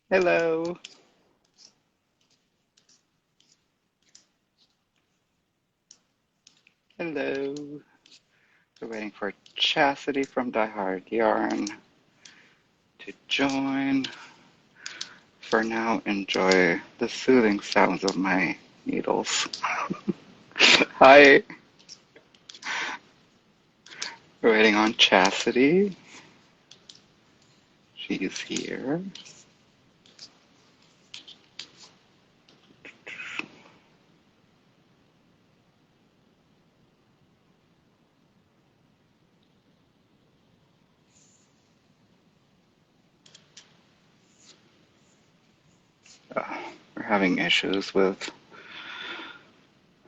Hello. Hello. We're waiting for Chastity from Dyer Yarn to join. For now, enjoy the soothing sounds of my needles. Hi. We're waiting on Chastity. She's here. We're having issues with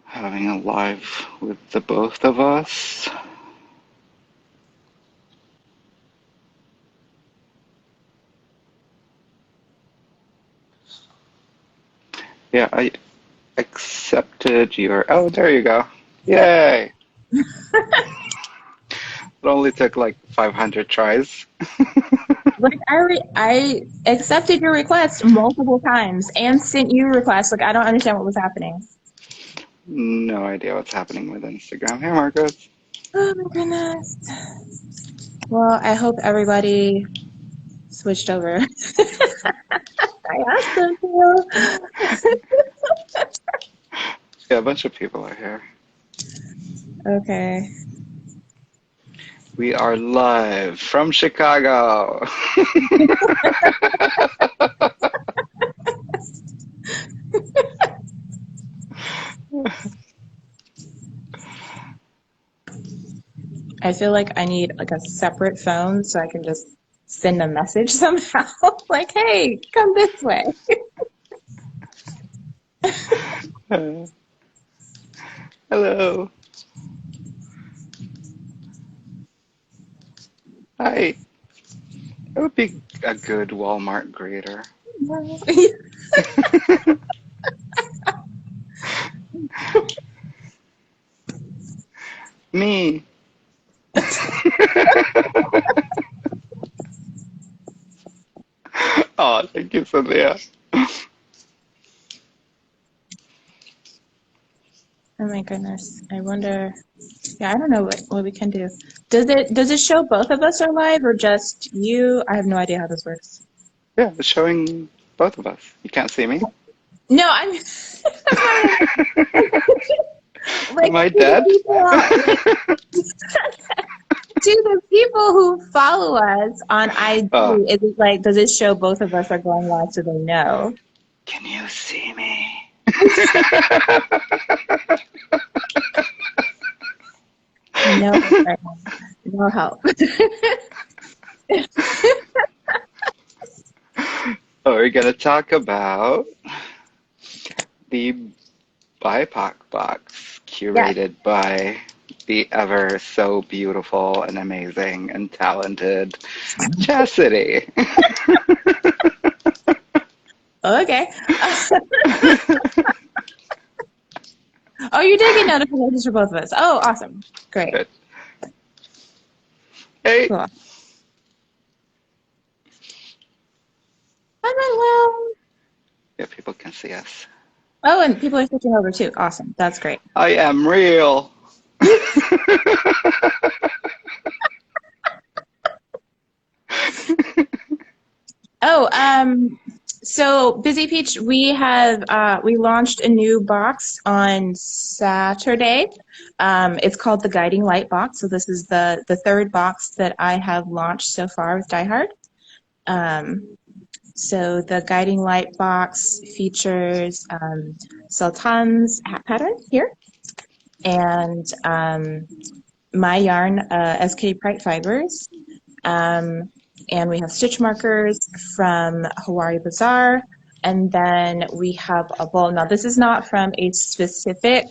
having a live with the both of us. Yeah, I accepted your. Oh, there you go. Yay! It only took like 500 tries. Like I accepted your request multiple times and sent you requests. Like I don't understand what was happening. No idea what's happening with Instagram. Hey, Marcus. Oh my goodness. Well, I hope everybody switched over. I asked them to. Yeah, a bunch of people are here. Okay. We are live from Chicago. I feel like I need like a separate phone so I can just send a message somehow. Like, hey, come this way. Hello. Hi. That would be a good Walmart greeter. Me. Oh, thank you, Cynthia. Oh my goodness. I wonder. Yeah, I don't know what we can do. Does it show both of us are live or just you? I have no idea how this works. Yeah, it's showing both of us. You can't see me? No, I'm like Am I to the dead? people, to the people who follow us on IG, Oh, is it like does it show both of us are going live so they know? can you see me? No, no help. Oh, we're going to talk about the BIPOC box Yeah. curated by the ever so beautiful and amazing and talented Chastity. Okay. Oh, you did get notifications for both of us. Oh, awesome. Great. Good. Hey, Cool. Well. yeah, people can see us. Oh, and people are switching over too. Awesome. That's great. I am real. Oh, so Busy Peach, we launched a new box on Saturday. It's called the Guiding Light Box. So this is the third box that I have launched so far with Die Hard. So the Guiding Light Box features Sultan's hat pattern here and my yarn, SK Pride Fibers. And we have stitch markers from Hawaii Bazaar. And then we have a bowl. Now, this is not from a specific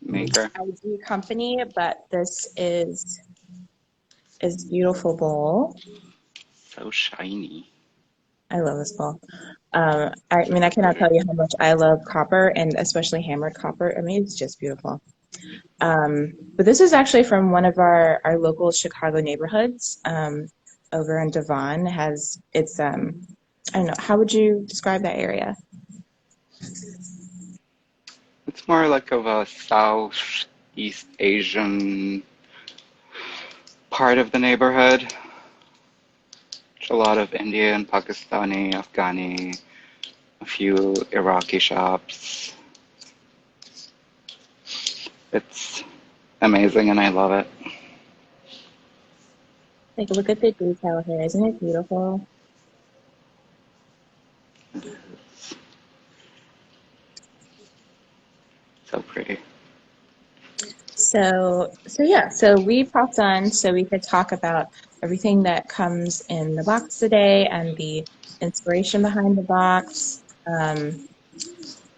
Maker. IG company, but this is beautiful bowl. So shiny. I love this bowl. I mean, I cannot tell you how much I love copper and especially hammered copper. I mean, it's just beautiful. But this is actually from one of our local Chicago neighborhoods over in Devon. It's I don't know, how would you describe that area? It's more like of a Southeast Asian part of the neighborhood. There's a lot of Indian, Pakistani, Afghani, a few Iraqi shops. It's amazing and I love it. Like, look at the detail here. Isn't it beautiful? So pretty. So we popped on so we could talk about everything that comes in the box today and the inspiration behind the box,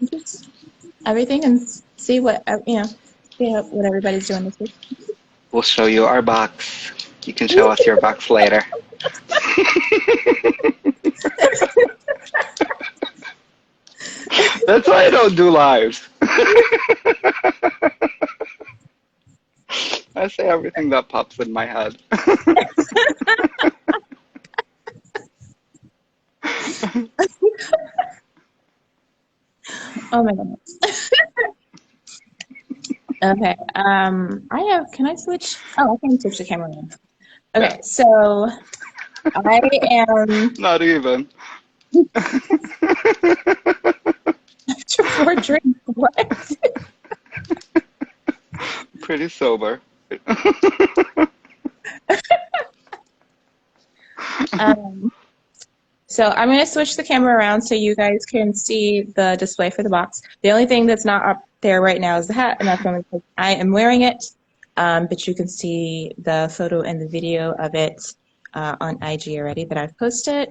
just everything, and see what what everybody's doing this week. We'll show you our box. You can show us your box later. That's why I don't do lives. I say everything that pops in my head. Oh my goodness. Okay. Can I switch? Oh, I can switch the camera on. Okay, Yeah. so I am Not even. after 4 drinks. What? Pretty sober. So I'm going to switch the camera around so you guys can see the display for the box. The only thing that's not up there right now is the hat, and that's only because I am wearing it. But you can see the photo and the video of it on IG already that I've posted.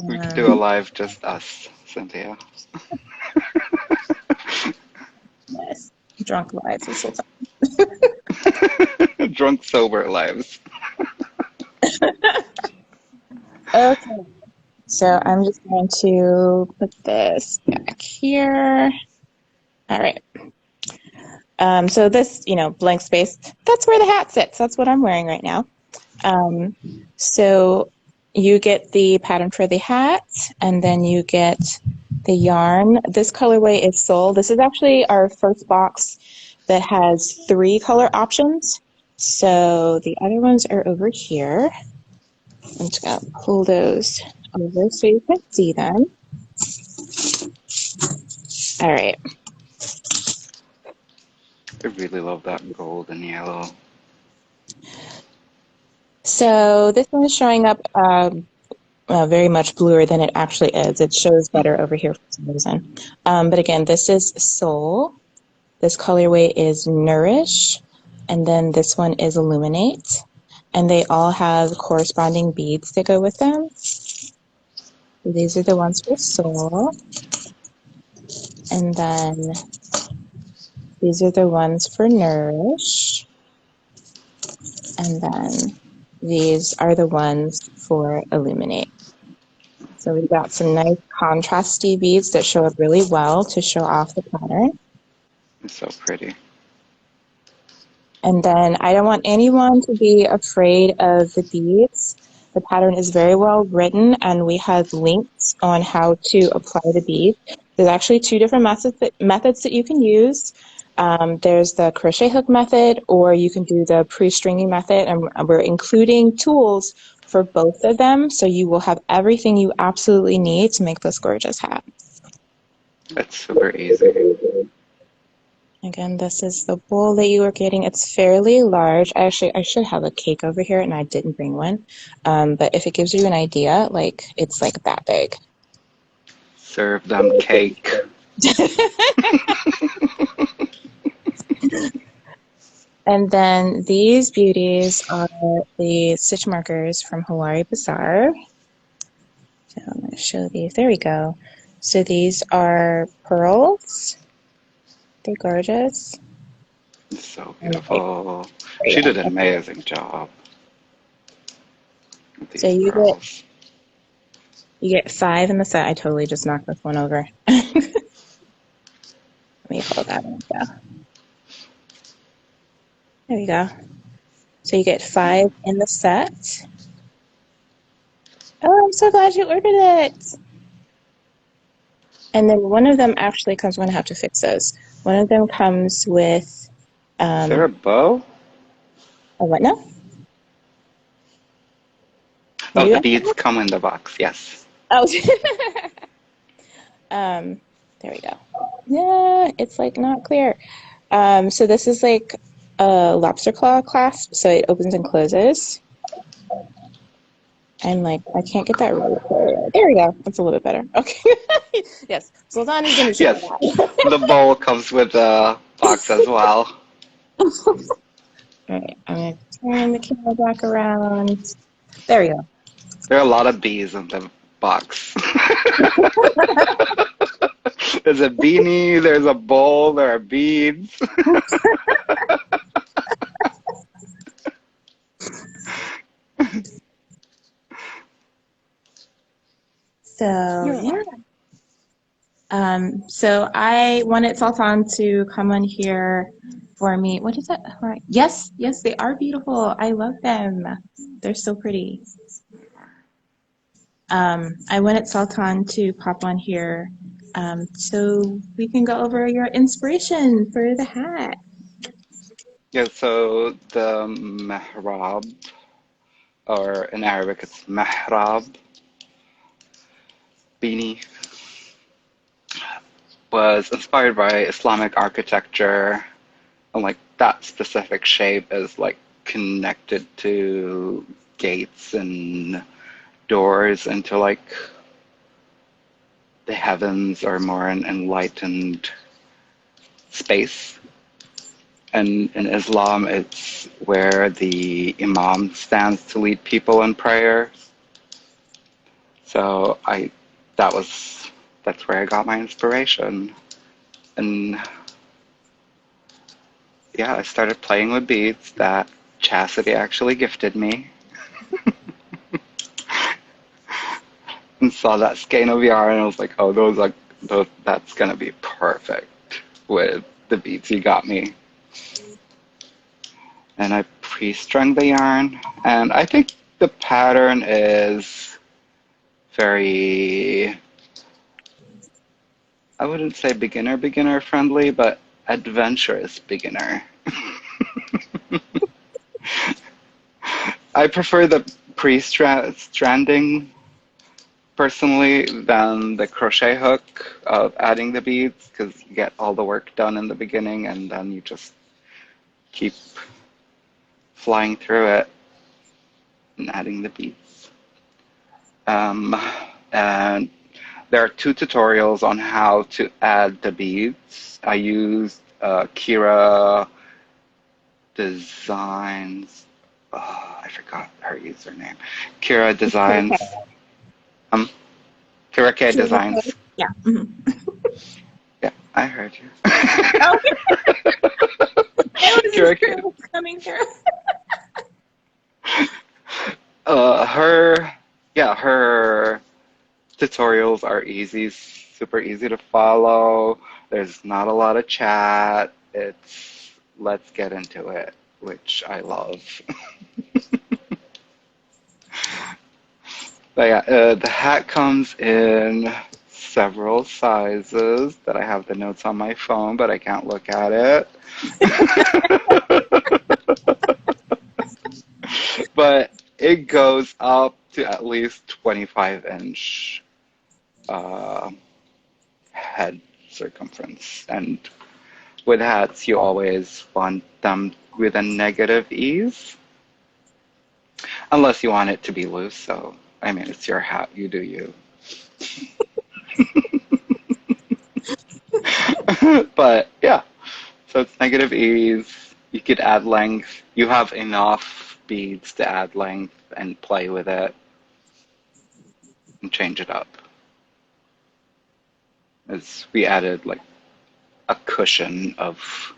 We could do a live just us, Cynthia. Yes, drunk lives with Sultan. Drunk sober lives. Okay, so I'm just going to put this back here. All right. So this, blank space, that's where the hat sits. That's what I'm wearing right now. So you get the pattern for the hat, and then you get the yarn. This colorway is Soul. This is actually our first box that has 3 color options. So the other ones are over here. I'm just going to pull those over so you can see them. All right. I really love that gold and yellow. So this one is showing up very much bluer than it actually is. It shows better over here for some reason. But again, this is Soul. This colorway is Nourish. And then this one is Illuminate. And they all have corresponding beads that go with them. So these are the ones for Soul. And then these are the ones for Nourish. And then these are the ones for Illuminate. So we've got some nice contrasty beads that show up really well to show off the pattern. It's so pretty. And then I don't want anyone to be afraid of the beads. The pattern is very well written, and we have links on how to apply the beads. There's actually 2 different methods that you can use. There's the crochet hook method, or you can do the pre-stringing method, and we're including tools for both of them, so you will have everything you absolutely need to make this gorgeous hat. It's super easy. Again, this is the bowl that you are getting. It's fairly large. I should have a cake over here, and I didn't bring one. But if it gives you an idea, it's like that big. Serve them cake. And then these beauties are the stitch markers from Hawaii Bazaar. So I'm going to show these. There we go. So these are pearls. They're gorgeous. It's so beautiful. She did an amazing job with these So pearls. you get 5 in the set. I totally just knocked this one over. Let me hold that one go. There we go. So you get 5 in the set. Oh, I'm so glad you ordered it. And then one of them actually comes, I'm going to have to fix those. One of them comes with, Is there a bow? a what now? What Oh, do you the have? beads come in the box, yes. Oh, there we go. Yeah, it's like not clear. So this is like a lobster claw clasp, so it opens and closes. And like, I can't get that really clear. There we go. That's a little bit better. Okay. Yes. Sultan is going to try Yes, the bowl comes with the box as well. that. All right. I'm going to turn the camera back around. There we go. There are a lot of bees in the box. There's a beanie, there's a bowl, there are beads. So, Yeah. yeah. So I wanted Sultan to come on here for me. What is that? Right. Yes, yes, they are beautiful. I love them. They're so pretty. I wanted Sultan to pop on here so we can go over your inspiration for the hat. Yeah, so the mehrab, or in Arabic it's mehrab, beanie, was inspired by Islamic architecture, and like that specific shape is like connected to gates and doors into like the heavens or more an enlightened space. And in Islam, it's where the imam stands to lead people in prayer. So that's where I got my inspiration. And yeah, I started playing with beads that Chastity actually gifted me. And saw that skein of yarn and I was like, oh, that's gonna be perfect with the beads you got me. And I pre-strung the yarn, and I think the pattern is very, I wouldn't say beginner friendly, but adventurous beginner. I prefer the pre-stranding personally than the crochet hook of adding the beads, because you get all the work done in the beginning and then you just keep flying through it and adding the beads. And there are two tutorials on how to add the beads. I used Kira Designs. Oh, I forgot her username. Kira Designs. Um, Kira K Designs. Yeah. Mm-hmm. Yeah, I heard you. Oh, it was Kira K. coming through. Her tutorials are easy, super easy to follow. There's not a lot of chat. It's let's get into it, which I love. But yeah, the hat comes in several sizes that I have the notes on my phone, but I can't look at it. But it goes up to at least 25-inch head circumference. And with hats, you always want them with a negative ease, unless you want it to be loose. So, I mean, it's your hat, you do you. But yeah, so it's negative ease. You could add length. You have enough beads to add length and play with it and change it up. As we added like a cushion of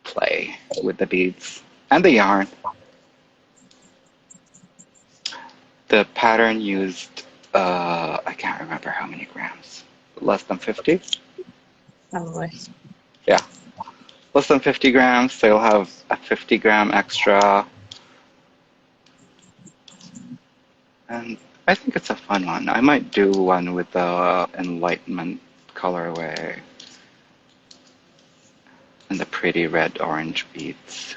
play with the beads and the yarn. The pattern used, I can't remember how many grams. Less than 50? Probably. Yeah. Less than 50 grams, so you'll have a 50-gram extra. And I think it's a fun one. I might do one with the Enlightenment colorway and the pretty red-orange beads.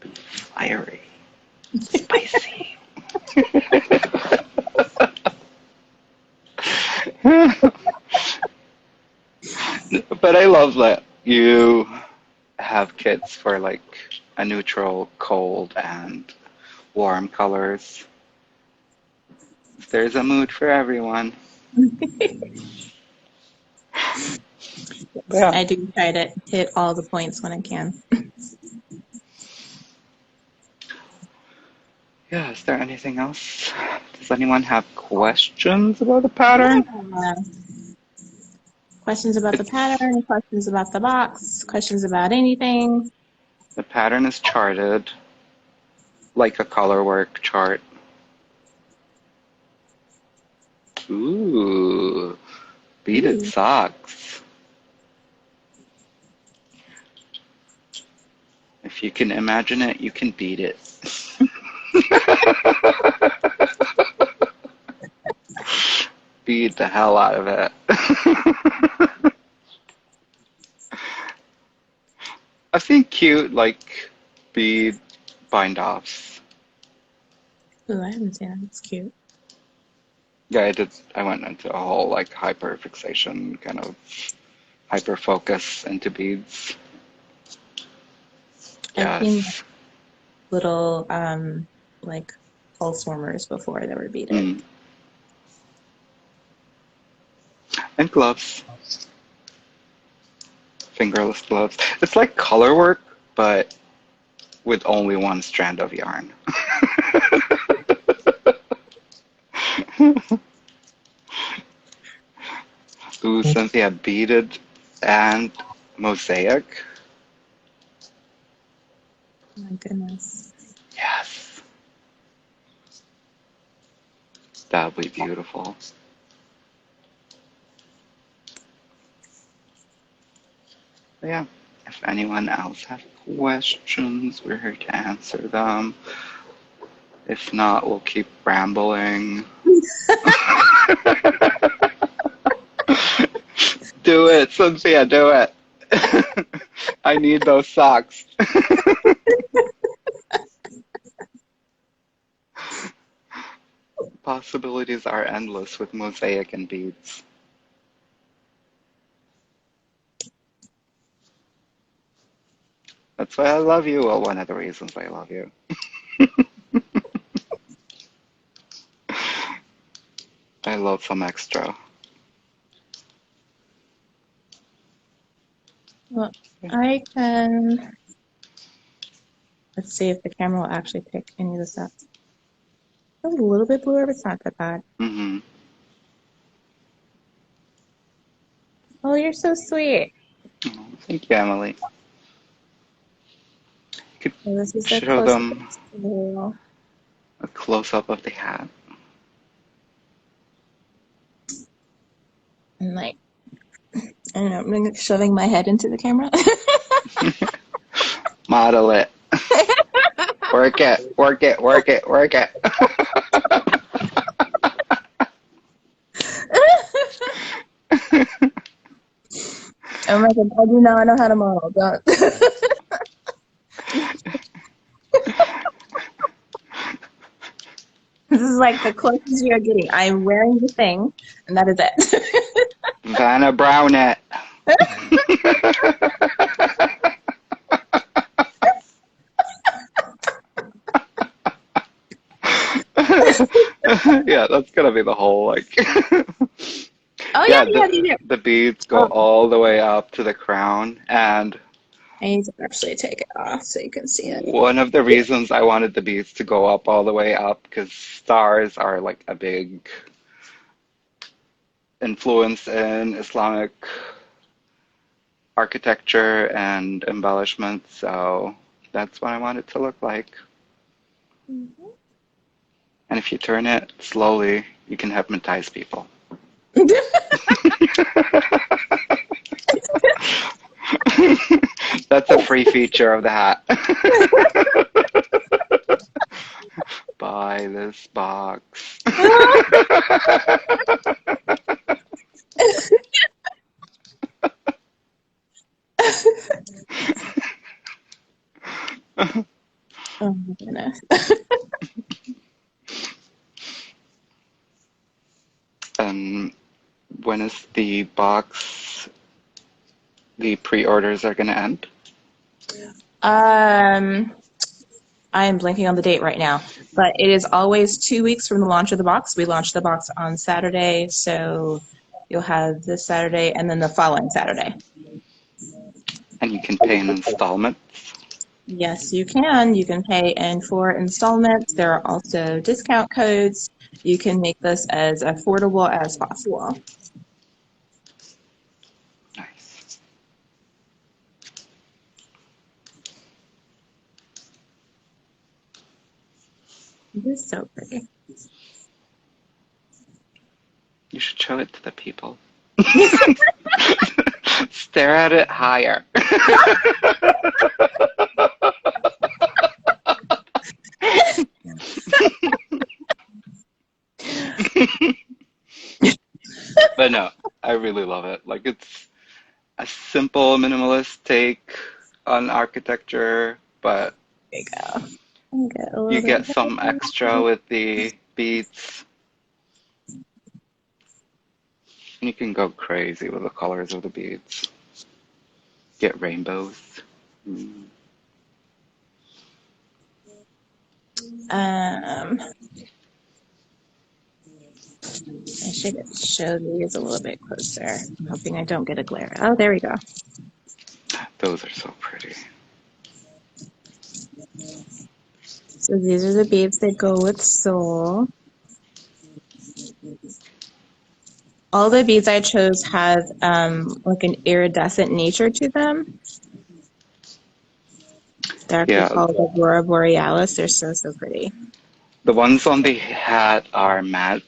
Be fiery, spicy. But I love that you have kits for like a neutral, cold, and warm colors. There's a mood for everyone. Yeah. I do try to hit all the points when I can. Yeah, is there anything else? Does anyone have questions about the pattern? Yeah. Questions about the pattern, questions about the box, questions about anything. The pattern is charted like a colorwork chart. Ooh, beaded socks. If you can imagine it, you can beat it. Beat the hell out of it. I've seen cute, like, bead bind-offs. Ooh, I haven't seen that. It's cute. Yeah, I did. I went into a whole, like, hyper-fixation, kind of hyper-focus into beads. I've seen Yes. little, like, pulse warmers before that were beaded. And gloves. Fingerless gloves. It's like color work, but with only one strand of yarn. Ooh, Cynthia, beaded and mosaic. Oh my goodness. Yes. That would be beautiful. But yeah, if anyone else has questions, we're here to answer them. If not, we'll keep rambling. Do it, Cynthia, do it. I need those socks. Possibilities are endless with mosaic and beads. That's why I love you. Well, one of the reasons I love you. I love some extra. Well, I can. Let's see if the camera will actually pick any of this up. It's a little bit bluer, but it's not that bad. Mm-hmm. Oh, you're so sweet. Oh, thank you, Emily. You could So this is show them the a close-up of the hat. and like, I don't know, I'm like shoving my head into the camera. Model it. Work it, work it, work it, work it. Oh my god, I do not know how to model. Don't. This is like the closest you're getting. I'm wearing the thing, and that is it. Vanna Brown it. Yeah, that's gonna be the whole like. Oh Yeah, yeah. the beads go all the way up to the crown, and I need to actually take it off so you can see it. one of the reasons I wanted the beads to go up all the way up because stars are like a big influence in Islamic architecture and embellishment, so that's what I want it to look like. Mm-hmm. And if you turn it slowly, you can hypnotize people. That's a free feature of the hat. Bye. buy this box. Oh my goodness. And when is the box, the pre-orders are going to end? I am blanking on the date right now, but it is always 2 weeks from the launch of the box. We launched the box on Saturday, so you'll have this Saturday and then the following Saturday. And you can pay in installments. Yes, you can. You can pay in 4 installments. There are also discount codes. You can make this as affordable as possible. Nice. This is so pretty. You should show it to the people. Stare at it higher. But no, I really love it. Like, it's a simple minimalist take on architecture, but There you go. I'll get a you little get bit. some extra with the beads. And you can go crazy with the colors of the beads. Get rainbows. Mm. I should show these a little bit closer. I'm hoping I don't get a glare. Oh, there we go. Those are so pretty. So these are the beads that go with soul. All the beads I chose have like an iridescent nature to them. They're actually Yeah, called Aurora Borealis. They're so, so pretty. the ones on the hat are matte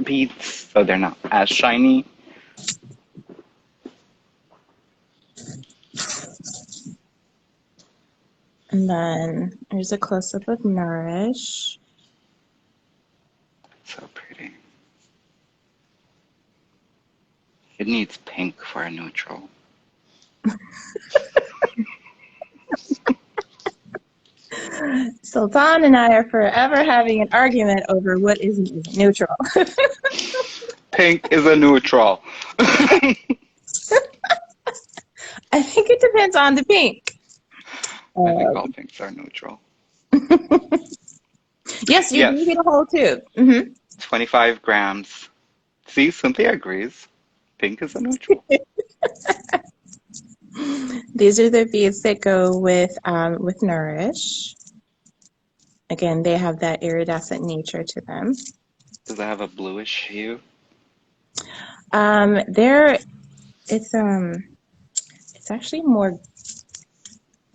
beads, so they're not as shiny. And then there's a close-up of Nourish. So pretty. It needs pink for a neutral. Sultan and I are forever having an argument over what is and isn't neutral. Pink is a neutral. I think it depends on the pink. I think all pinks are neutral. Yes, you Yes, do get a whole tube. Mm-hmm. 25 grams. See, Cynthia agrees. Pink is a neutral. These are the beads that go with Nourish. Again, they have that iridescent nature to them. Does it have a bluish hue? There, it's actually more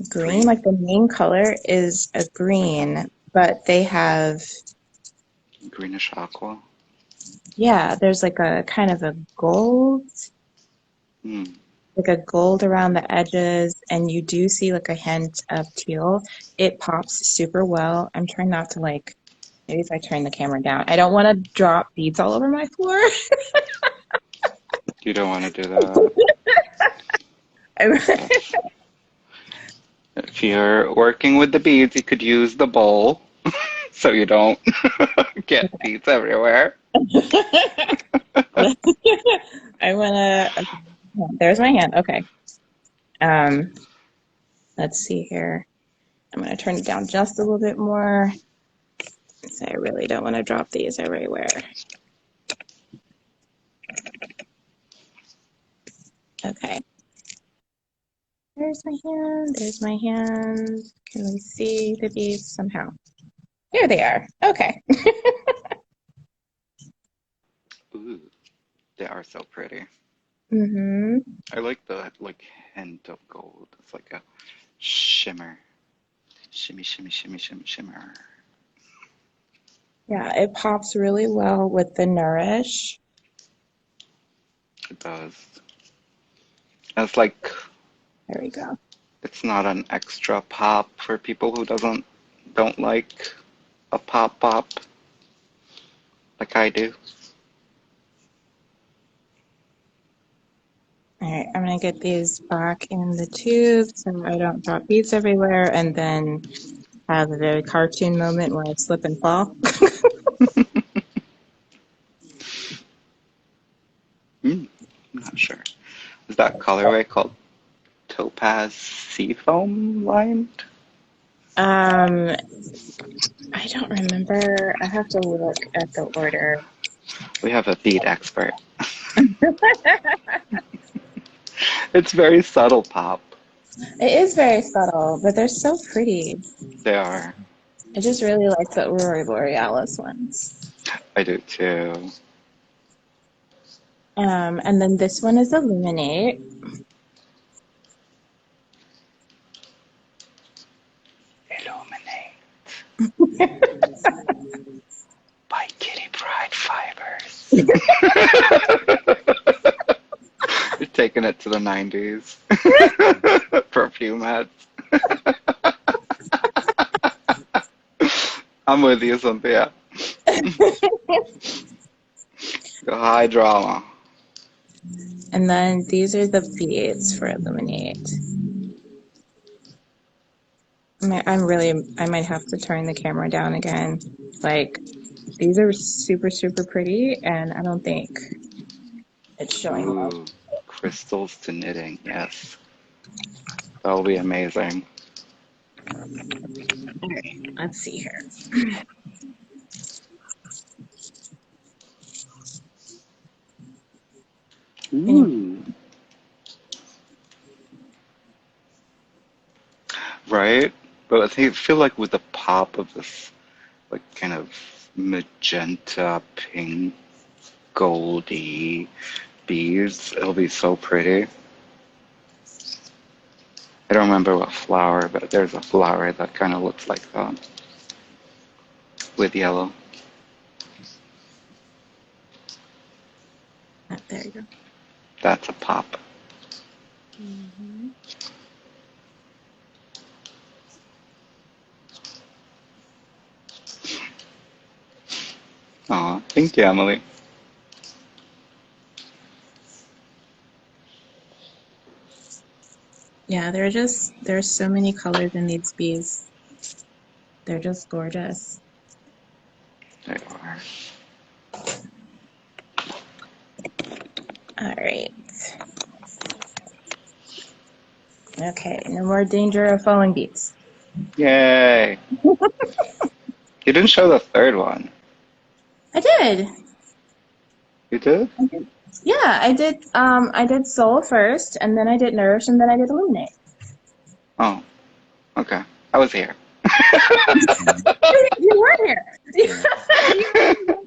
green. Like the main color is a green, but they have, Greenish aqua. yeah, there's like a kind of a gold, Mm. like a gold around the edges, and you do see like a hint of teal. It pops super well. I'm trying not to like, maybe if I turn the camera down. I don't want to drop beads all over my floor. You don't want to do that. If you're working with the beads, you could use the bowl so you don't get beads everywhere. I want to, there's my hand. Okay. Let's see here. I'm going to turn it down just a little bit more. So I really don't want to drop these everywhere. Okay. There's my hand. There's my hand. Can we see the beads somehow? Here they are. Okay. Ooh, they are so pretty. Mm-hmm. I like the hint of gold. It's like a shimmer. Shimmy, shimmy, shimmy, shimmy, shimmer. Yeah, it pops really well with the Nourish. It does. And it's like, There we go. it's not an extra pop for people who don't like a pop like I do. All right, I'm gonna get these back in the tube so I don't drop beads everywhere and then have a very cartoon moment where I slip and fall. I'm not sure. Is that colorway called Topaz Seafoam lined? I don't remember. I have to look at the order. We have a bead expert. It's very subtle pop. It is very subtle, but they're so pretty. They are. I just really like the Aurora Borealis ones. I do too. And then this one is Illuminate. Illuminate by Kitty Pride Fibers. You're taking it to the 90s. Perfume ads. I'm with you, Cynthia. The high drama. And then these are the beads for Illuminate. I might have to turn the camera down again. Like, these are super, super pretty, and I don't think it's showing well. Ooh, crystals to knitting, yes. That'll be amazing. All right, let's see here. Ooh. Right? But I feel like with the pop of this, like, kind of magenta, pink, goldy beads, it'll be so pretty. I don't remember what flower, but there's a flower that kind of looks like that with yellow. There you go. That's a pop. Mm-hmm. Aw, thank you, Emily. Yeah, there's so many colors in these beads. They're just gorgeous. There you are. All right. Okay, no more danger of falling beads. Yay! You didn't show the third one. I did. You did? Yeah, I did Soul first, and then I did Nourish, and then I did Illuminate. Oh, okay. I was here. You were here. You were here.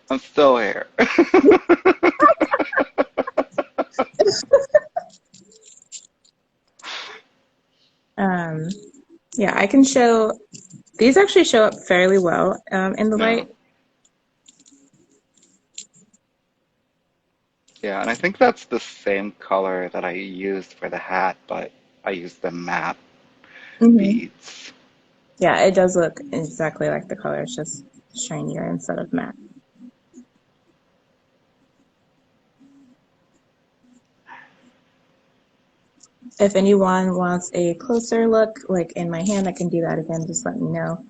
I'm still here. Yeah, I can show. These actually show up fairly well in the Yeah. light. Yeah, and I think that's the same color that I used for the hat, but I used the matte Mm-hmm. beads. Yeah, it does look exactly like the color. It's just shinier instead of matte. If anyone wants a closer look, like in my hand, I can do that again. Just let me know.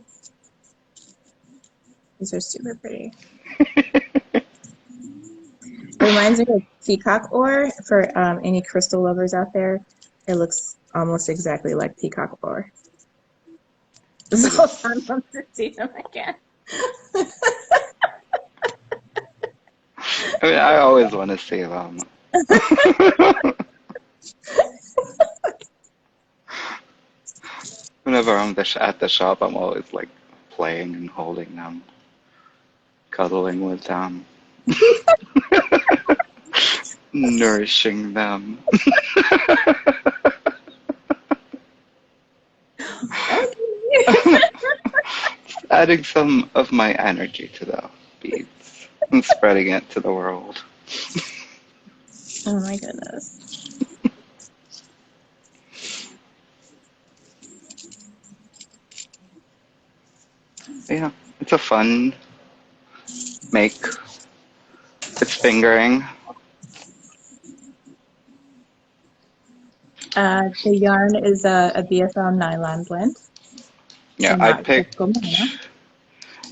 These are super pretty. It reminds me of peacock ore for any crystal lovers out there. It looks almost exactly like peacock ore. So I want to see them again. I mean, I always want to see them. Whenever I'm at the shop, I'm always like playing and holding them, cuddling with them, nourishing them, adding some of my energy to the beads and spreading it to the world. Oh my goodness. Yeah, it's a fun make. It's fingering. The yarn is a BFL nylon blend, so Yeah, not typical merino.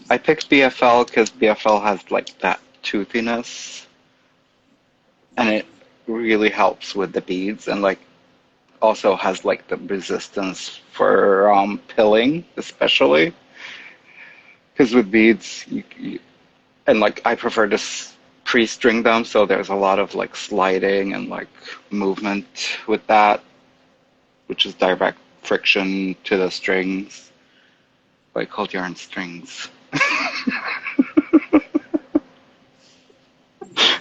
I picked BFL because BFL has like that toothiness, and it really helps with the beads, and like also has like the resistance for pilling, especially because with beads, and like I prefer to pre-string them, so there's a lot of like sliding and like movement with that, which is direct friction to the strings, like cold yarn strings.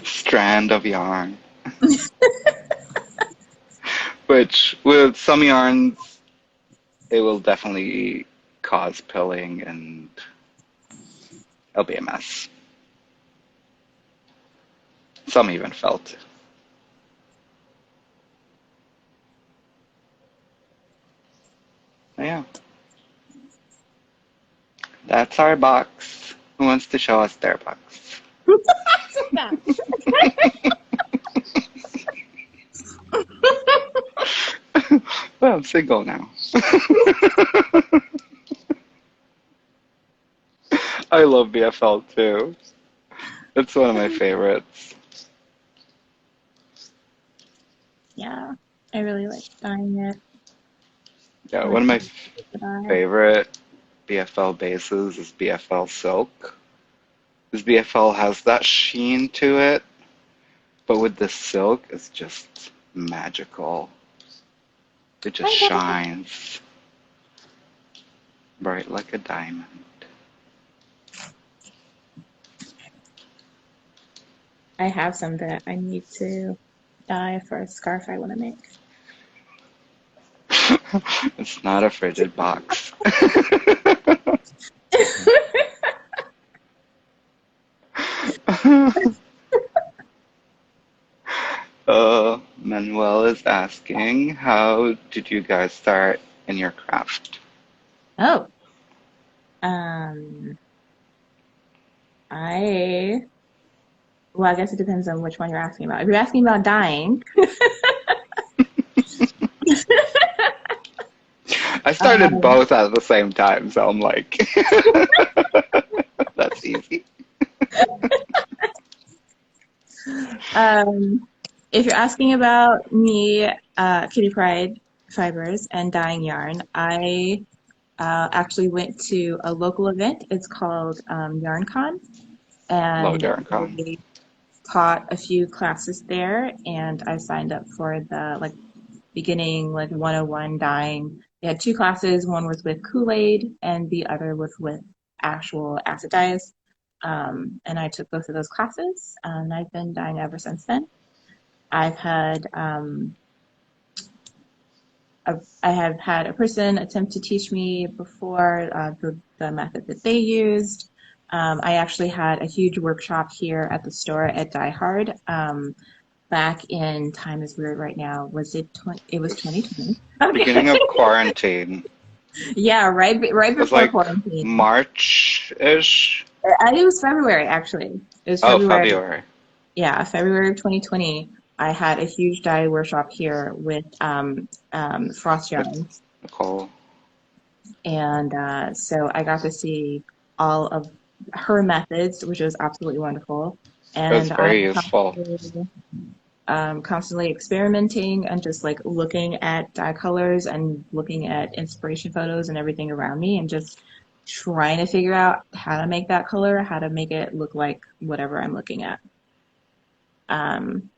Strand of yarn. Which with some yarns, it will definitely cause pilling and it'll be a mess. Some even felt. Yeah, that's our box. Who wants to show us their box? Well, I'm single now. I love BFL too. It's one of my favorites. Yeah, I really like dyeing it. Yeah, I one like of my the dye. favorite BFL bases is BFL silk. Because BFL has that sheen to it, but with the silk, it's just magical. It just shines bright like a diamond. I have some that I need to dye for a scarf I want to make. It's not a frigid box. Manuel is asking, how did you guys start in your craft? Oh, um, I well, I guess it depends on which one you're asking about. If you're asking about dyeing, I started um, both at the same time, so I'm like, that's easy. um, if you're asking about me, Kitty Pride fibers and dyeing yarn, I actually went to a local event. It's called YarnCon, Love and Darncon. they taught a few classes there, and I signed up for the like beginning like 101 dyeing. They had two classes. One was with Kool-Aid, and the other was with actual acid dyes. And I took both of those classes, and I've been dyeing ever since then. I've had I have had a person attempt to teach me before the method that they used. I actually had a huge workshop here at the store at Die Hard back in time is weird right now. Was it it was 2020? Beginning Okay. of quarantine. Yeah, right It was before like quarantine. March-ish. It was February actually. It was Oh, February. February. Yeah, February of 2020. I had a huge dye workshop here with frost With yarns. Nicole. And so I got to see all of her methods, which was absolutely wonderful. It was And very I'm useful. constantly experimenting and just like looking at dye colors and looking at inspiration photos and everything around me and just trying to figure out how to make that color, how to make it look like whatever I'm looking at. Um,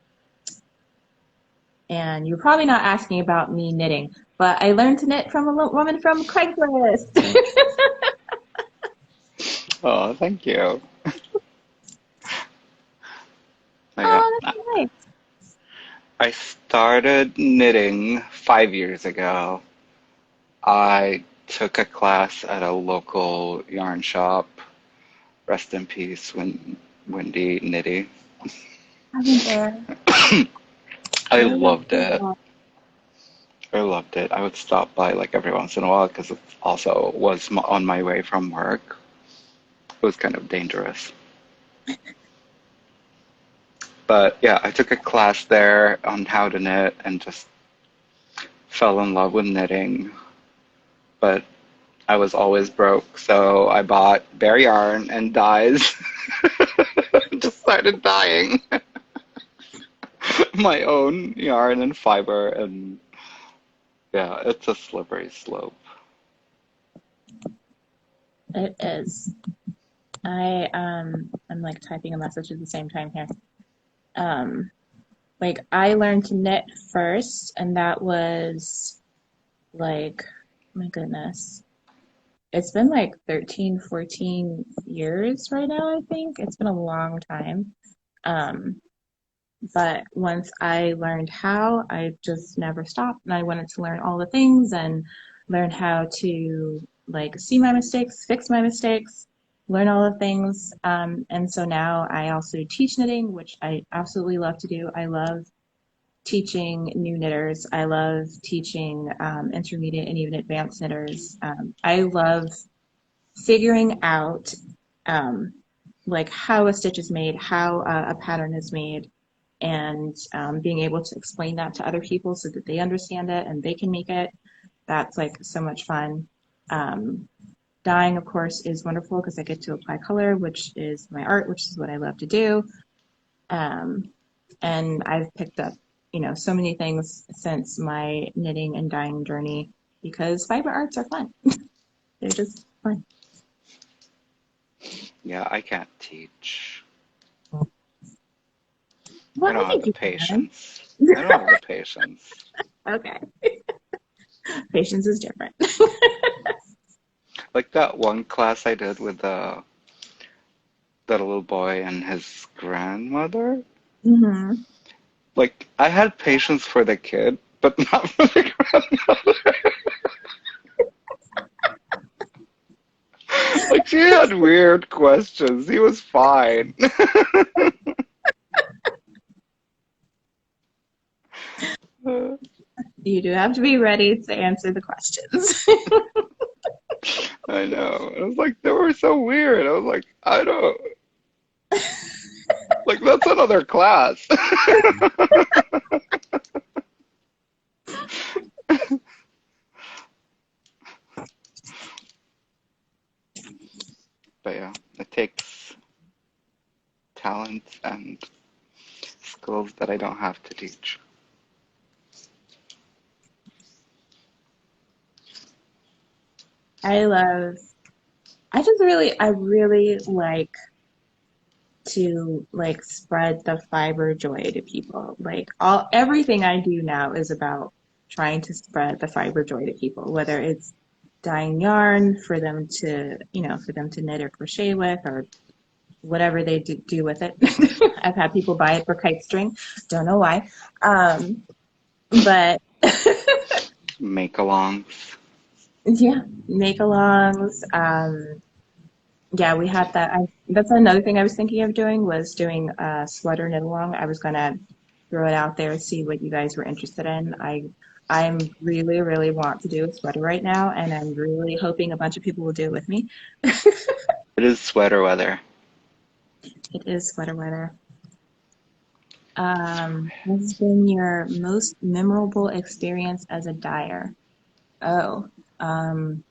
and you're probably not asking about me knitting, but I learned to knit from a woman from Craigslist. Oh, thank you. Yeah. Oh, that's nice. I started knitting 5 years ago. I took a class at a local yarn shop. Rest in peace, Wendy Nitty. I've been there. I Where was loved it. that? I loved it. I would stop by like every once in a while because it also was on my way from work. It was kind of dangerous. But yeah, I took a class there on how to knit and just fell in love with knitting. But I was always broke, so I bought bare yarn and dyes. Just started dyeing my own yarn and fiber, and yeah, it's a slippery slope. It is. I'm like typing a message at the same time here. Like I learned to knit first, and that was like, my goodness. It's been like 13, 14 years right now, I think. It's been a long time. Um, but once I learned how, I just never stopped. And I wanted to learn all the things and learn how to like see my mistakes, fix my mistakes, learn all the things. And so now I also teach knitting, which I absolutely love to do. I love teaching new knitters. I love teaching intermediate and even advanced knitters. I love figuring out like how a stitch is made, how a pattern is made, and being able to explain that to other people so that they understand it and they can make it. That's like so much fun. Um, Dyeing, of course, is wonderful because I get to apply color, which is my art, which is what I love to do. Um, and I've picked up, so many things since my knitting and dyeing journey because fiber arts are fun. They're just fun. Yeah, I can't teach. I Well, I don't have think the you can. patience. I don't have the patience. Okay. Patience is different. Like that one class I did with that little boy and his grandmother. Hmm. Like I had patience for the kid, but not for the grandmother. Like she had weird questions. He was fine. You do have to be ready to answer the questions. I know. I was like, they were so weird. I was like, I don't like that's another class. But yeah, it takes talent and skills that I don't have to teach. I love, I really like to like spread the fiber joy to people. Like everything I do now is about trying to spread the fiber joy to people, whether it's dyeing yarn for them to, for them to knit or crochet with or whatever they do with it. I've had people buy it for kite string. Don't know why. But Make-alongs. yeah, make-alongs. Yeah, we had that. That's another thing I was thinking of doing was doing a sweater knit along. I was gonna throw it out there, see what you guys were interested in. I'm really, really want to do a sweater right now, and I'm really hoping a bunch of people will do it with me. It is sweater weather. It is sweater weather. What's been your most memorable experience as a dyer? Oh, um,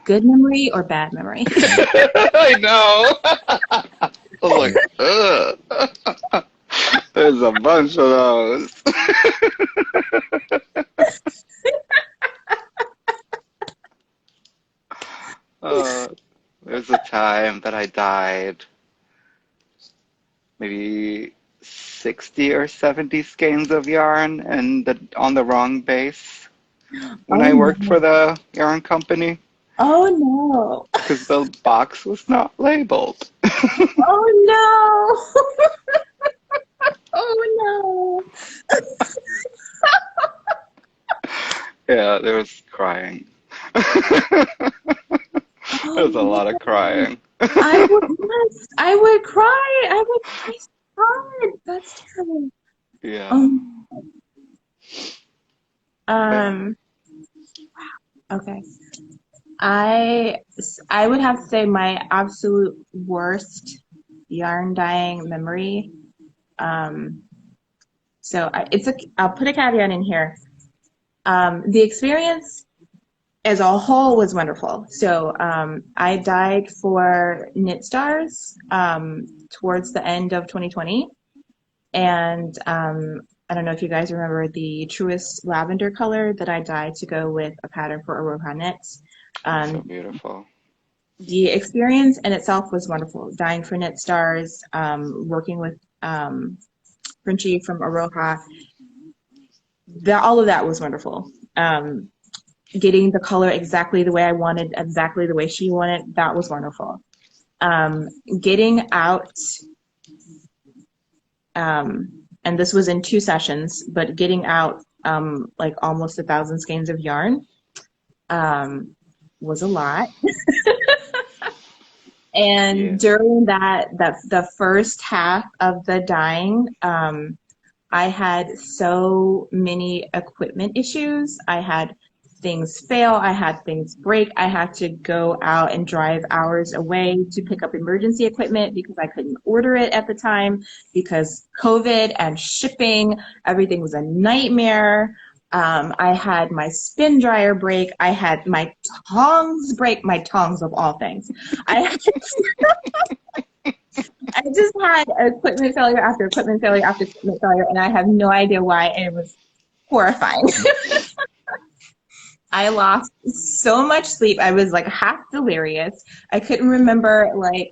good memory or bad memory? I know. I was like, ugh. There's a bunch of those. Uh, there's a time that I dyed maybe 60 or 70 skeins of yarn and on the wrong base when Oh I worked no. for the yarn company Oh no. because the box was not labeled. Oh no. Oh no. Yeah, there was crying. There Oh was a lot of no. crying. I would yes, I would cry. I would cry so hard. That's terrible. Yeah, Um, but yeah. um, okay. I I would have to say my absolute worst yarn dyeing memory. Um, I'll put a caveat in here. The experience as a whole was wonderful. So I dyed for Knit Stars towards the end of 2020, and I don't know if you guys remember the Truest lavender color that I dyed to go with a pattern for Aroha knits. Oh, so Um, beautiful. the experience in itself was wonderful. Dyeing for Knit Stars, working with Frenchie from Aroha, all of that was wonderful. Getting the color exactly the way I wanted, exactly the way she wanted, that was wonderful. Um, Getting out, and this was in 2 sessions, but getting out like almost 1,000 skeins of yarn um, was a lot. Yeah. And during the first half of the dyeing, I had so many equipment issues. I had things fail. I had things break. I had to go out and drive hours away to pick up emergency equipment because I couldn't order it at the time because COVID and shipping, everything was a nightmare. I had my spin dryer break. I had my tongs break, my tongs of all things. I I just had equipment failure after equipment failure after equipment failure, and I have no idea why, and it was horrifying. I lost so much sleep. I was like half delirious. I couldn't remember like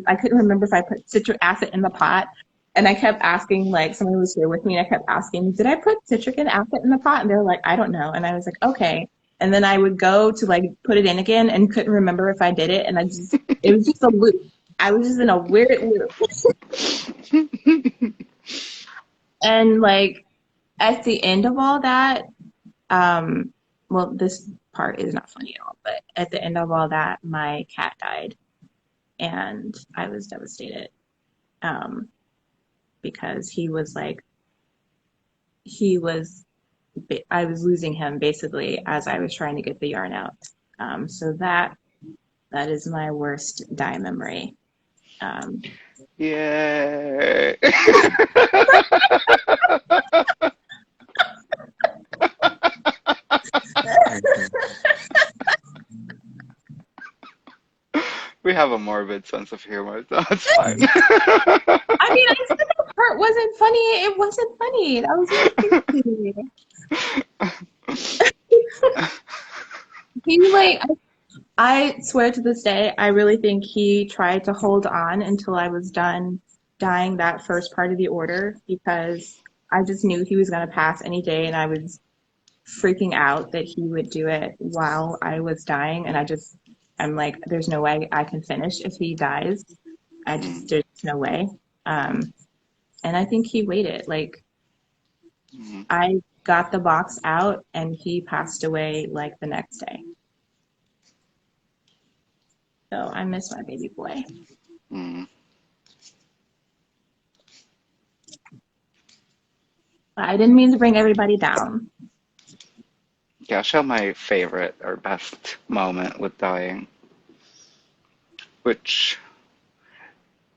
I couldn't remember if I put citric acid in the pot. And I kept asking, like, someone was here with me, and I kept asking, did I put citric acid in the pot? And they were like, I don't know. And I was like, okay. And then I would go to like put it in again and couldn't remember if I did it. And it was just a loop. I was just in a weird loop. And like at the end of all that, well, this part is not funny at all, but at the end of all that, my cat died, and I was devastated because he was, I was losing him basically as I was trying to get the yarn out. So that is my worst dye memory. Um, Yay. We have a morbid sense of humor, so it's fine. I mean, I said that part wasn't funny. It wasn't funny. That was really he like I swear to this day, I really think he tried to hold on until I was done dyeing that first part of the order because I just knew he was going to pass any day, and I was freaking out that he would do it while I was dying, and I'm like, there's no way I can finish if he dies. Mm, There's no way. And I think he waited. Like, mm, I got the box out, and he passed away like the next day. So I miss my baby boy. mm. I didn't mean to bring everybody down. Yeah, I'll share my favorite or best moment with dying, which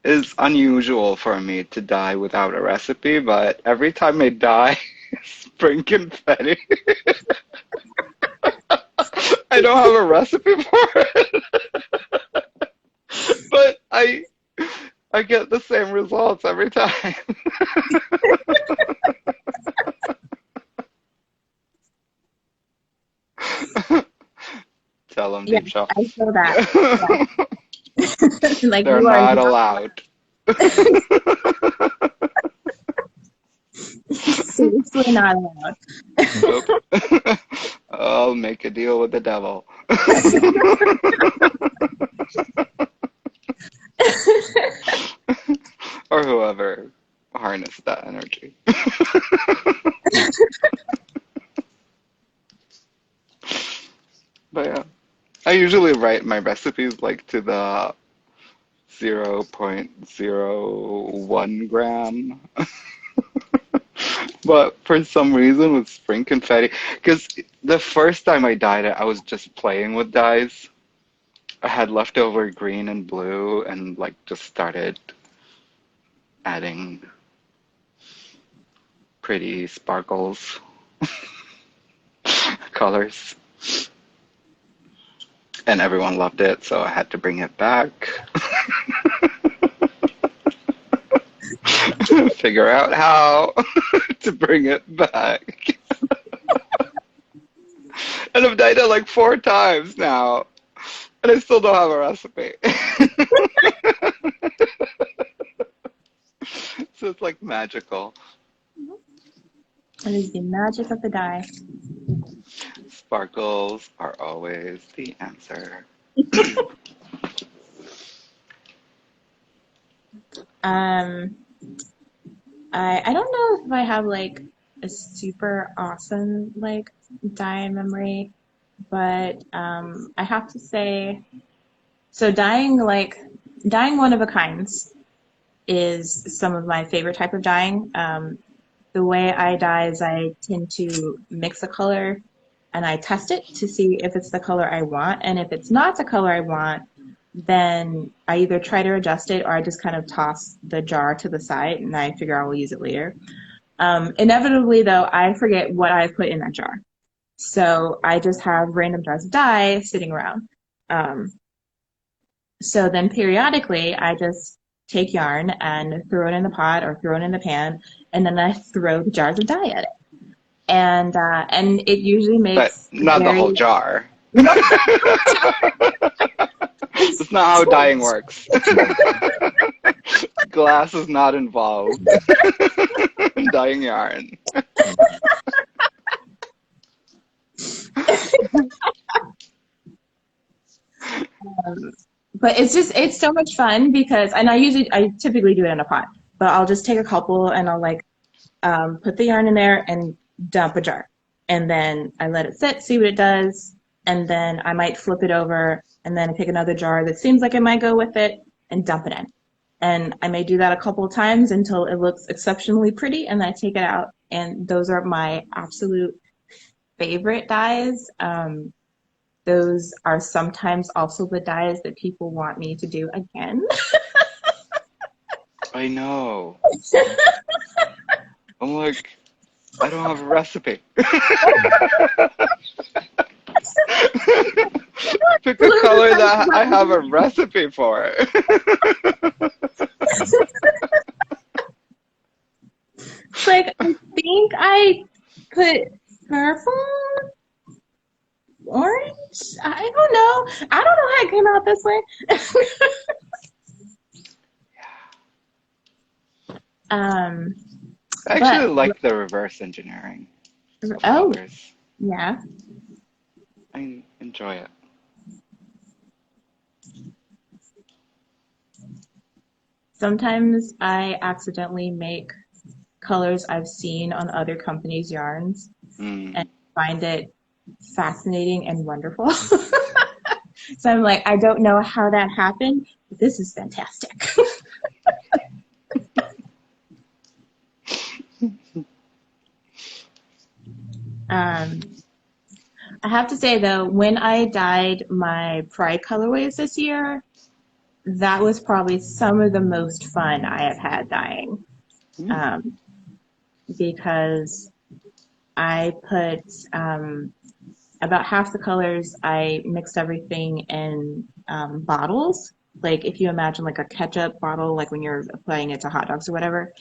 is unusual for me to dye without a recipe, but every time I dye spring confetti, I don't have a recipe for it, but I get the same results every time. Tell them, Yeah, deep shop. I feel that. Like They're you are not not allowed. seriously not allowed. Nope. I'll make a deal with the devil. Or whoever harnessed that energy. But yeah, I usually write my recipes like to the 0.01 gram. But for some reason with spring confetti, because The first time I dyed it, I was just playing with dyes. I had leftover green and blue and like just started adding pretty sparkles colors. And everyone loved it, so I had to bring it back. Figure out how to bring it back. And I've dyed it like 4 times now. And I still don't have a recipe. So it's like magical. It is the magic of the dye. Sparkles are always the answer. I don't know if I have like a super awesome like dye memory, but I have to say, so dyeing one of a kinds is some of my favorite type of dyeing. The way I dye is I tend to mix a color and I test it to see if it's the color I want. And if it's not the color I want, then I either try to adjust it or I just kind of toss the jar to the side and I figure I will use it later. Inevitably, though, I forget what I put in that jar. So I just have random jars of dye sitting around. So then periodically, I just take yarn and throw it in the pot or throw it in the pan, and then I throw the jars of dye at it. And it usually But makes not the whole jar. That's not how dyeing works. Glass is not involved in dyeing yarn. But it's so much fun because, and I typically do it in a pot, but I'll just take a couple and I'll like put the yarn in there and dump a jar. And then I let it sit, see what it does, and then I might flip it over and then pick another jar that seems like it might go with it and dump it in. And I may do that a couple of times until it looks exceptionally pretty and I take it out. And those are my absolute favorite dyes. Those are sometimes also the dyes that people want me to do again. I know. I'm like, I don't have a recipe. Pick a color that I have a recipe for. It's like, I think I put purple, orange. I don't know. I don't know how it came out this way. I actually like the reverse engineering of colors. Yeah. I enjoy it. Sometimes I accidentally make colors I've seen on other companies' yarns and find it fascinating and wonderful. So I'm like, I don't know how that happened, but this is fantastic. I have to say though, when I dyed my Pride colorways this year, that was probably some of the most fun I have had dyeing. Because I put about half the colors, I mixed everything in bottles. Like if you imagine like a ketchup bottle, like when you're applying it to hot dogs or whatever,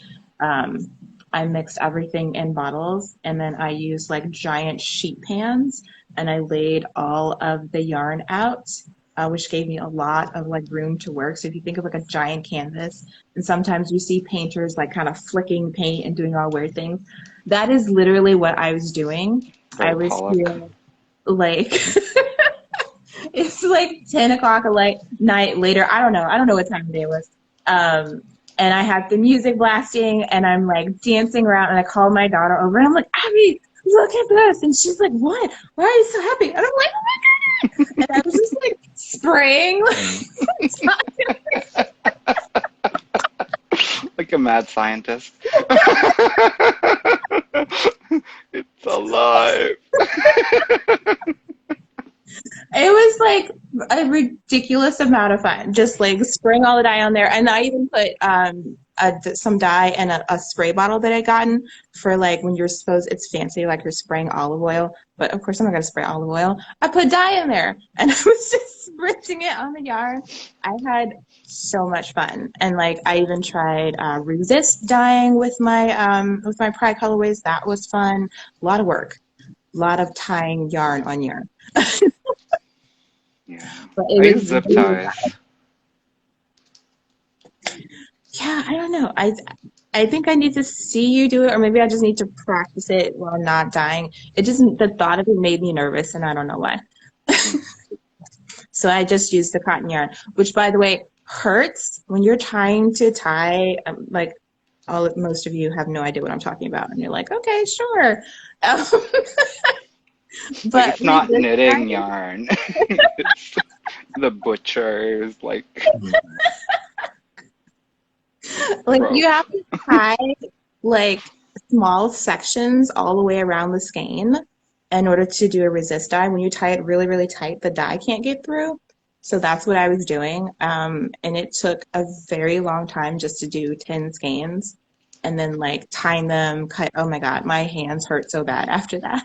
I mixed everything in bottles and then I used like giant sheet pans and I laid all of the yarn out, which gave me a lot of like room to work. So if you think of like a giant canvas, and sometimes you see painters like kind of flicking paint and doing all weird things, that is literally what I was doing. Very I was Pollock. here like it's like 10 o'clock at night later. I don't know what time of day it was. And I had the music blasting and I'm like dancing around and I called my daughter over and I'm like, Abby, look at this. And she's like, what? Why are you so happy? And I'm like, oh my God. And I was just like spraying. Like a mad scientist. It's alive. It was like a ridiculous amount of fun, just like spraying all the dye on there. And I even put some dye in a spray bottle that I gotten for like when you're supposed, it's fancy, like you're spraying olive oil. But of course, I'm not going to spray olive oil. I put dye in there and I was just spritzing it on the yarn. I had so much fun. And like I even tried resist dyeing with my pride colorways. That was fun. A lot of work, a lot of tying yarn on yarn. Yeah. But it I use was zip really, ties. yeah, I don't know. I think I need to see you do it, or maybe I just need to practice it while not dying. It just the thought of it made me nervous, and I don't know why. Hmm. So I just used the cotton yarn, which, by the way, hurts when you're trying to tie. Like most of you have no idea what I'm talking about, and you're like, okay, sure. Um, Like but it's with not this knitting yarn, yarn. It's the butcher's like like you rope. have to tie like small sections all the way around the skein in order to do a resist dye. When you tie it really, really tight, the dye can't get through. So that's what I was doing. And it took a very long time just to do 10 skeins and then like tying them, cut. Oh my God, my hands hurt so bad after that.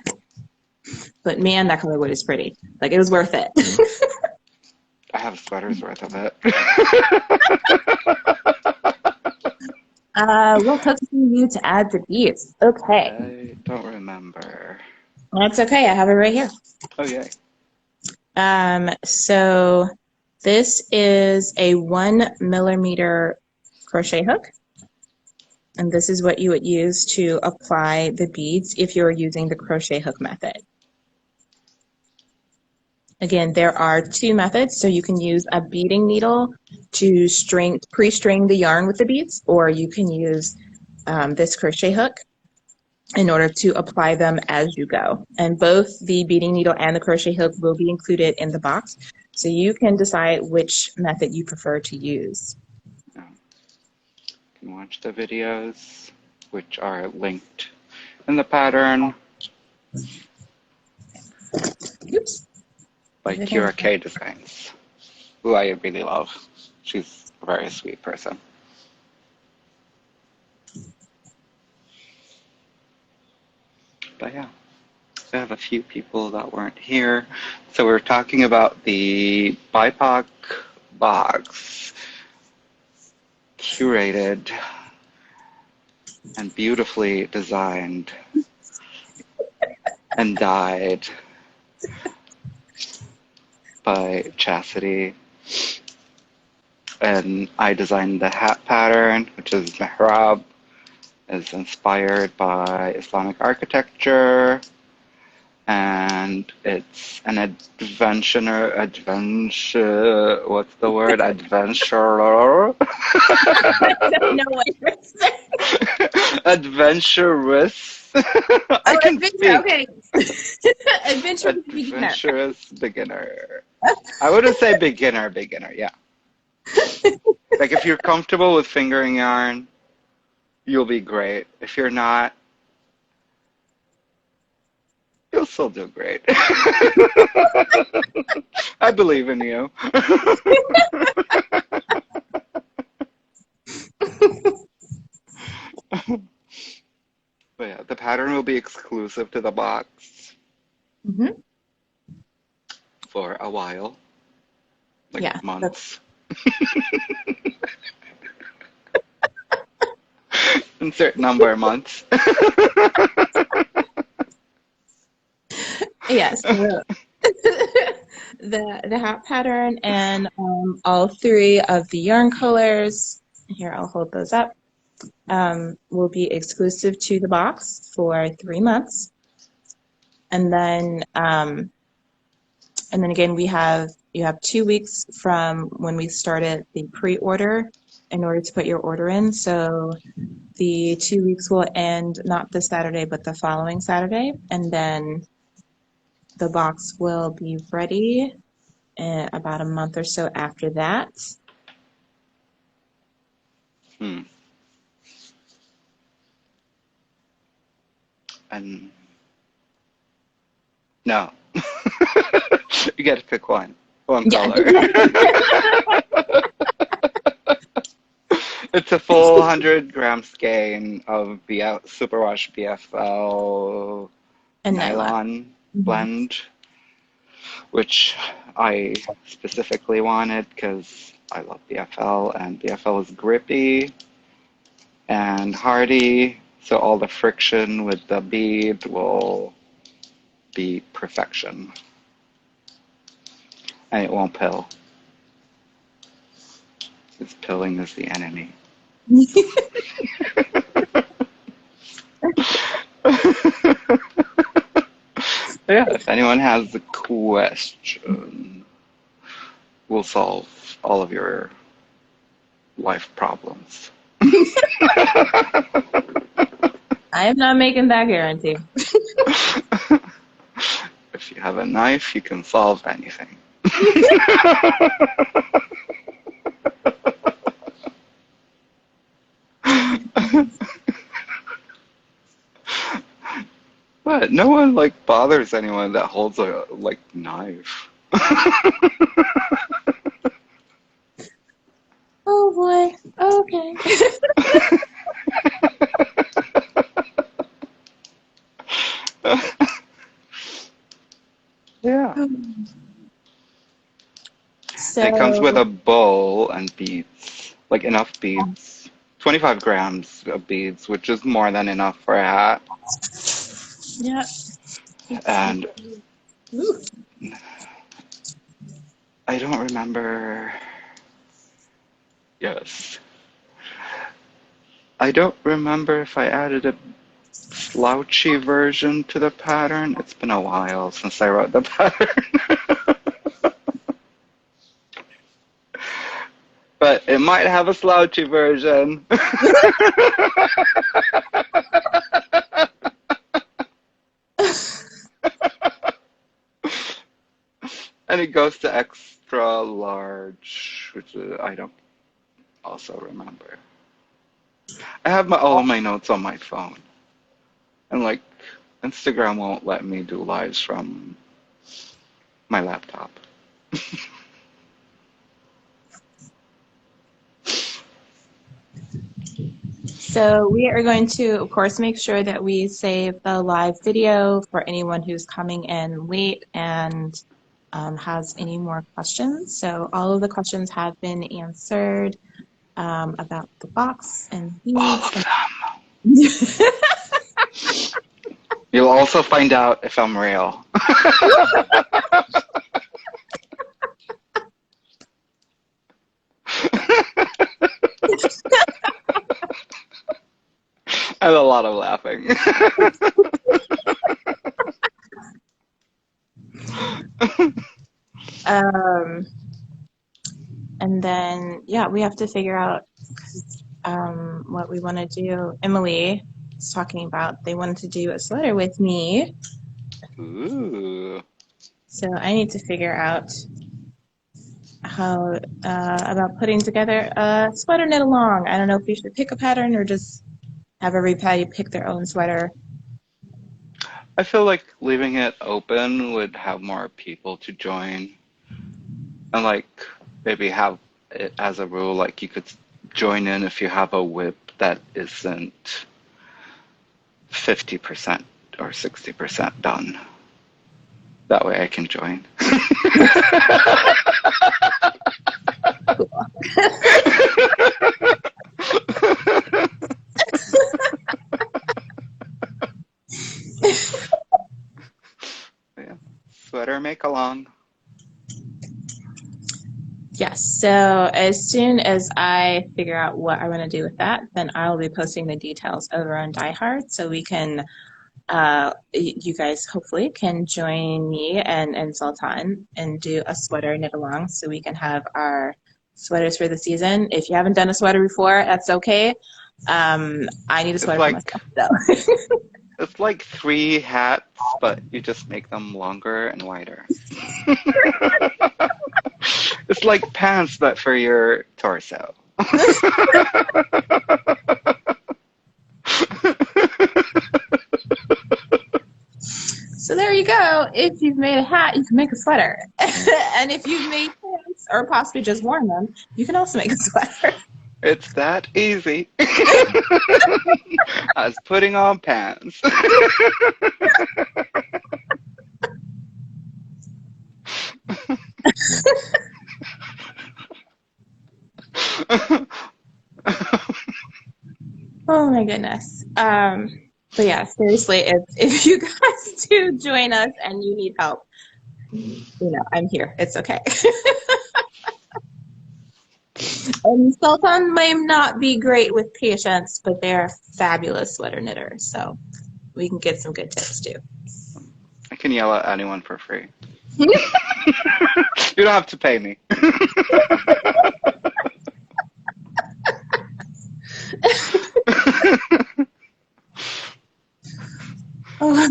But man, that colorway is pretty. Like it was worth it. I have a sweater's worth of it. What hooks do you use to add the beads? Okay. I don't remember. That's okay. I have it right here. Oh yay. So this is a 1 millimeter crochet hook, and this is what you would use to apply the beads if you're using the crochet hook method. Again, there are two methods, so you can use a beading needle to pre-string the yarn with the beads, or you can use this crochet hook in order to apply them as you go. And both the beading needle and the crochet hook will be included in the box, so you can decide which method you prefer to use. You can watch the videos, which are linked in the pattern Oops. by QRK Designs, who I really love. She's a very sweet person. But yeah, I have a few people that weren't here. So we're talking about the BIPOC box, curated and beautifully designed and dyed by Chastity. And I designed the hat pattern, which is Mehrab, is inspired by Islamic architecture, and it's an what's the word? Adventurer? I don't know what you're saying. Adventurous. I Oh, can adventure. speak. Okay. Adventure with the beginner. Adventurous beginner. I wouldn't say beginner, yeah. Like if you're comfortable with fingering yarn, you'll be great. If you're not, you'll still do great. I believe in you. But yeah, the pattern will be exclusive to the box Mm-hmm. for a while, like Yeah. months. Insert number of months. Yes. The hat pattern and all three of the yarn colors. Here, I'll hold those up. Will be exclusive to the box for 3 months, and then again you have 2 weeks from when we started the pre-order in order to put your order in. So the 2 weeks will end not this Saturday but the following Saturday, and then the box will be ready in about a month or so after that. Hmm. And No. You get to pick one Yeah. color. It's a full 100-gram skein of superwash BFL And nylon. nylon Mhm. blend, which I specifically wanted because I love BFL, and BFL is grippy and hardy, so all the friction with the bead will be perfection, and it won't pill, because pilling is the enemy. Yeah, if anyone has a question, we'll solve all of your life problems. I am not making that guarantee. If you have a knife, you can solve anything. But no one like bothers anyone that holds a knife. Oh boy. Okay. Yeah. It comes with a So, bowl and beads, like enough beads. 25 grams of beads, which is more than enough for a hat. yeah. And Ooh. I don't remember. Yes. I don't remember if I added a slouchy version to the pattern. It's been a while since I wrote the pattern. But it might have a slouchy version. And it goes to extra large, which I don't also remember. I have all of my notes on my phone. And Instagram won't let me do lives from my laptop. So we are going to, of course, make sure that we save the live video for anyone who's coming in late and has any more questions. So all of the questions have been answered about the box and All beads. of them. You'll also find out if I'm real. And a lot of laughing. Um, and then, yeah, we have to figure out what we want to do. Emily is talking about they wanted to do a sweater with me. Ooh. So I need to figure out how about putting together a sweater knit along. I don't know if we should pick a pattern or just have everybody pick their own sweater. I feel like leaving it open would have more people to join. And maybe have it as a rule, you could join in if you have a whip that isn't 50% or 60% done. That way I can join. Yeah. Sweater make along. Yes, so as soon as I figure out what I want to do with that, then I'll be posting the details over on Dyer so we can, you guys hopefully can join me and Sultan and do a sweater knit along so we can have our sweaters for the season. If you haven't done a sweater before, that's okay. I need a It's sweater for like myself, though. it's like 3 hats, but you just make them longer and wider. It's like pants, but for your torso. So there you go. So if you've made a hat, you can make a sweater. And if you've made pants or possibly just worn them, you can also make a sweater. It's that easy as putting on pants. Oh my goodness. But yeah, seriously, if you guys do join us and you need help, I'm here. It's okay. And Sultan may not be great with patience, but they're fabulous sweater knitters, so we can get some good tips too. I can yell at anyone for free. You don't have to pay me. Oh.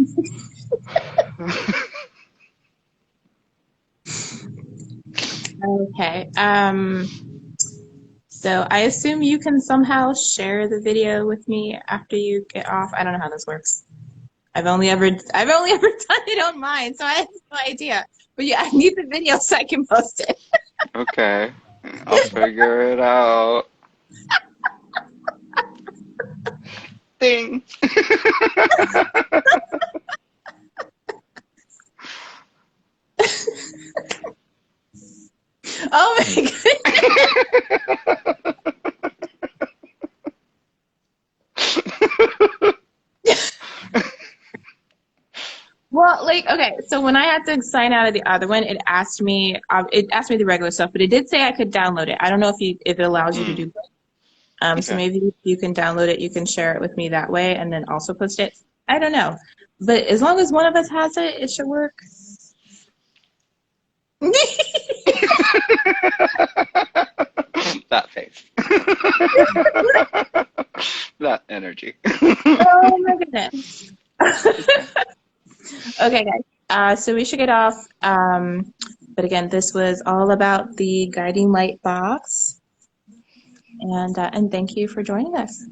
Okay. So I assume you can somehow share the video with me after you get off. I don't know how this works. I've only ever done it on mine, so I have no idea. But yeah, I need the video so I can post it. Okay. I'll figure it out. Ding. Oh my goodness. Well, okay, so when I had to sign out of the other one, it asked me the regular stuff, but it did say I could download it. I don't know if it allows you to do both. Okay. So maybe if you can download it, you can share it with me that way and then also post it. I don't know. But as long as one of us has it, it should work. That face. That energy. Oh my goodness. Okay, guys. So we should get off. But again, this was all about the Guiding Light Box. And thank you for joining us.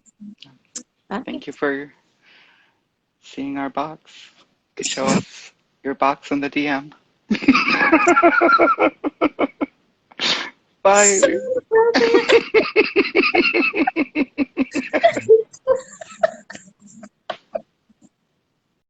Bye. Thank you for seeing our box. You could show us your box in the DM. Bye.